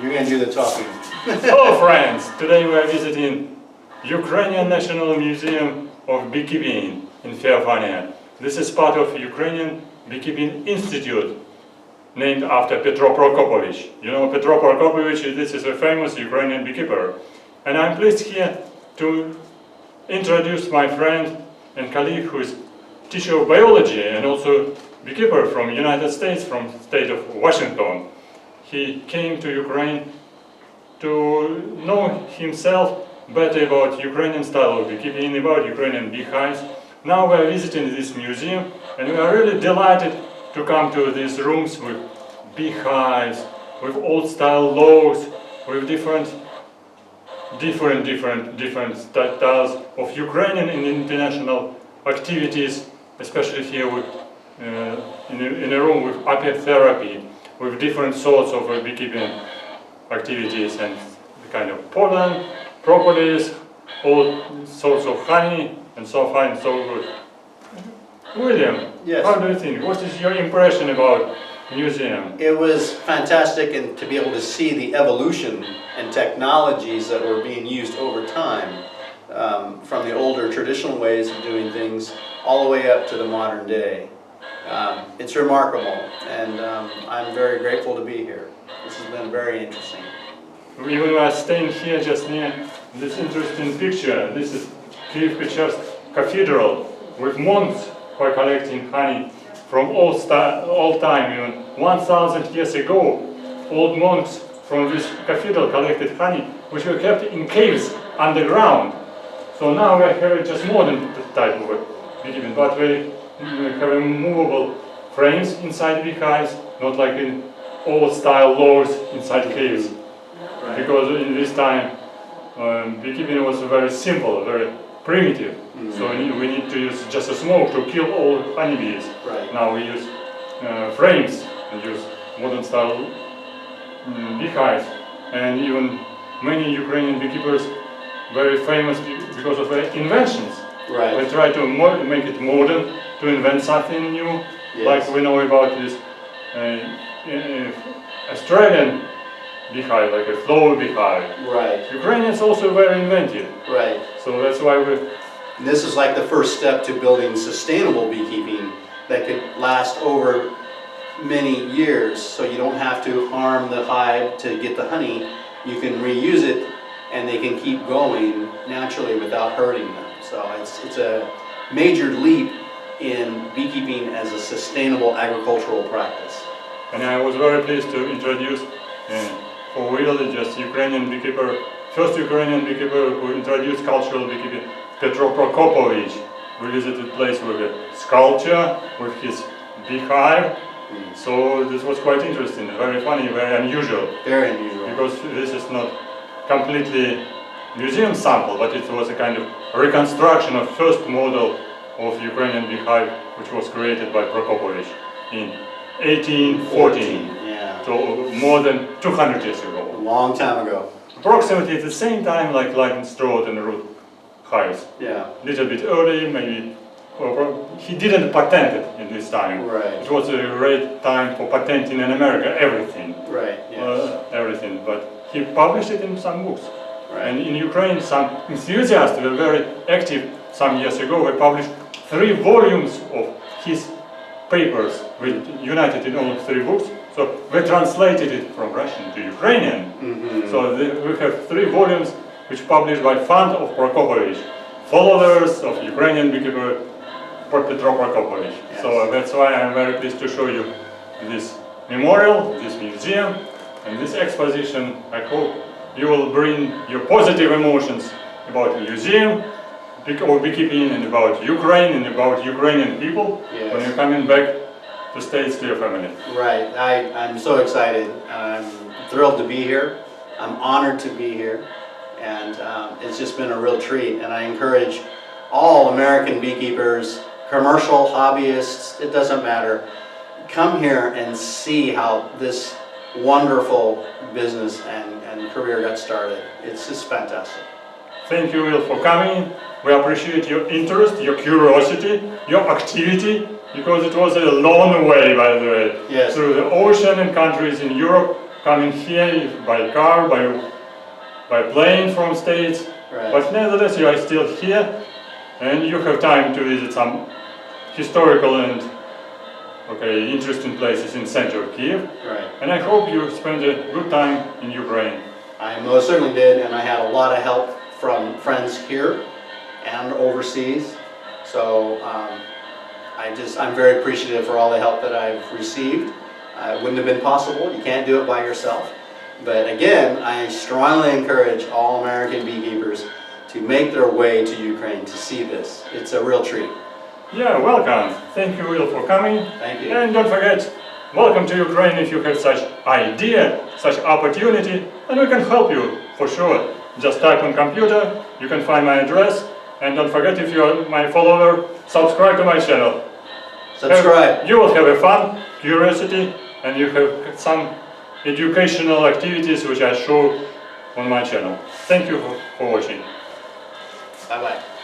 You're going to do the talking. Hello friends! Today we are visiting Ukrainian National Museum of Beekeeping in Fairfania. This is part of Ukrainian Beekeeping Institute, named after Petro Prokopovich. You know Petro Prokopovich, this is a famous Ukrainian beekeeper. And I'm pleased here to introduce my friend and colleague who is teacher of biology and also beekeeper from United States, from the state of Washington. He came to Ukraine to know himself better about Ukrainian style of beekeeping, about Ukrainian beehives. Now we are visiting this museum and we are really delighted to come to these rooms with beehives, with old style laws, with different styles of Ukrainian and international activities, especially here with, in a room with apiary, with different sorts of beekeeping activities and kind of pollen, propolis, all sorts of honey, and so far and so good. William, Yes. How do you think? What is your impression about museum? It was fantastic, and to be able to see the evolution and technologies that were being used over time, from the older traditional ways of doing things all the way up to the modern day. It's remarkable, and I'm very grateful to be here. This has been very interesting. We were staying here just near this interesting picture. This is Kyiv Cathedral with monks who are collecting honey from all time, even 1,000 years ago. Old monks from this cathedral collected honey, which were kept in caves underground. So now we have just modern type of beekeeping, but we have movable frames inside beehives, not like in old style laws inside caves. Right. Because in this time beekeeping was very simple, very primitive. Mm-hmm. So we need to use just a smoke to kill all honeybees. Right. Now we use frames and use modern style beehives, and even many Ukrainian beekeepers very famous because of their inventions. Right. They try to make it modern, to invent something new. Yes. Like we know about this Australian beehive, like a flower beehive. Right. Ukrainians also very inventive. Right. So that's why we. And this is like the first step to building sustainable beekeeping that could last over many years, so you don't have to harm the hive to get the honey. You can reuse it and they can keep going naturally without hurting them. So it's a major leap in beekeeping as a sustainable agricultural practice. And I was very pleased to introduce for really just Ukrainian beekeeper, first Ukrainian beekeeper who introduced cultural beekeeping, Petro Prokopovich. We visited the place with a sculpture, with his beehive. So this was quite interesting, very funny, very unusual. Very unusual. Because this is not completely museum sample, but it was a kind of reconstruction of first model of Ukrainian beehive, which was created by Prokopovich in 1814. Yeah. So more than 200 years A ago. long time ago. Approximately at the same time like Leidenstraw and root hives. Yeah. A little bit early, maybe. He didn't patent it in this time. Right. It was a great time for patenting in America everything. Right. Yes. Everything, but he published it in some books. Right. And in Ukraine, some enthusiasts were very active some years ago. They published 3 volumes of his papers, united in all 3 books. So they translated it from Russian to Ukrainian. Mm-hmm. So we have 3 volumes which published by fund of Prokopovich, followers of Ukrainian beekeeper Petro Prokopovich. Yes. So that's why I'm very pleased to show you this memorial, this museum, and this exposition. I hope you will bring your positive emotions about the museum, or beekeeping, and about Ukraine, and about Ukrainian people. Yes. When you're coming back to States to your family. Right. I'm so excited. I'm thrilled to be here. I'm honored to be here. And it's just been a real treat. And I encourage all American beekeepers, commercial hobbyists, it doesn't matter, come here and see how this wonderful business and career got started. It's just fantastic. Thank you, Will, for coming. We appreciate your interest, your curiosity, your activity, because it was a long way, by the way, Yes. through the ocean and countries in Europe, coming here by car, by plane from States. Right. But nevertheless, you are still here, and you have time to visit some historical and interesting places in central Kyiv. Right. And I hope you spend a good time in Ukraine. I most certainly did, and I had a lot of help from friends here and overseas. So I'm very appreciative for all the help that I've received. It wouldn't have been possible. You can't do it by yourself. But again, I strongly encourage all American beekeepers to make their way to Ukraine to see this. It's a real treat. Yeah, welcome. Thank you, Will, for coming. Thank you. And don't forget, welcome to Ukraine if you have such idea, such opportunity, and we can help you, for sure. Just type on computer, you can find my address, and don't forget, if you're my follower, subscribe to my channel. Subscribe. You will have a fun, curiosity, and you have some educational activities which I show on my channel. Thank you for watching. Bye-bye.